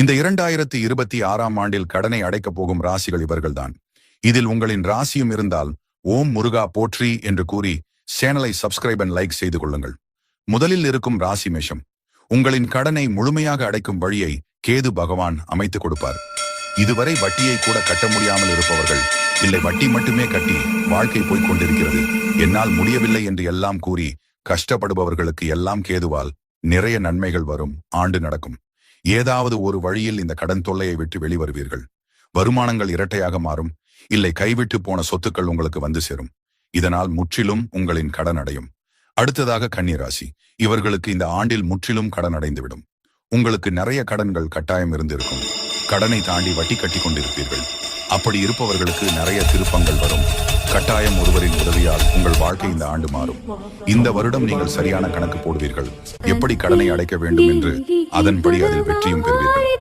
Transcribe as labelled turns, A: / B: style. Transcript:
A: இந்த 2026ஆம் ஆண்டில் கடனை அடைக்கப் போகும் ராசிகள் இவர்கள்தான். இதில் உங்களின் ராசியும் இருந்தால் ஓம் முருகா போற்றி என்று கூறி சேனலை சப்ஸ்கிரைப் அண்ட் லைக் செய்து கொள்ளுங்கள். முதலில் இருக்கும் ராசி மேஷம். உங்களின் கடனை முழுமையாக அடைக்கும் வழியை கேது பகவான் அமைத்துக் கொடுப்பார். இதுவரை வட்டியை கூட கட்ட முடியாமல் இருப்பவர்கள், இல்லை வட்டி மட்டுமே கட்டி வாழ்க்கை போய்க் கொண்டிருக்கிறது, என்னால் முடியவில்லை என்று எல்லாம் கூறி கஷ்டப்படுபவர்களுக்கு எல்லாம் கேதுவால் நிறைய நன்மைகள் வரும் ஆண்டு நடக்கும். ஏதாவது ஒரு வழியில் இந்த கடன் தொல்லையை விட்டு வெளிவருவீர்கள். வருமானங்கள் இரட்டையாக மாறும். இல்லை கைவிட்டு போன சொத்துக்கள் உங்களுக்கு வந்து சேரும். இதனால் முற்றிலும் உங்களின் கடன் அடையும். அடுத்ததாக கன்னிராசி. இவர்களுக்கு இந்த ஆண்டில் முற்றிலும் கடன் அடைந்துவிடும். உங்களுக்கு நிறைய கடன்கள் கட்டாயம் இருந்திருக்கும். கடனை தாண்டி வட்டி கட்டி கொண்டிருப்பீர்கள். அப்படி இருப்பவர்களுக்கு நிறைய திருப்பங்கள் வரும். கட்டாயம் ஒருவரின் உதவியால் உங்கள் வாழ்க்கை இந்த ஆண்டு மாறும். இந்த வருடம் நீங்கள் சரியான கணக்கு போடுவீர்கள். எப்படி கடனை அடைக்க வேண்டும் என்று அதன்படி அதில் வெற்றியும் பெறுவீர்கள்.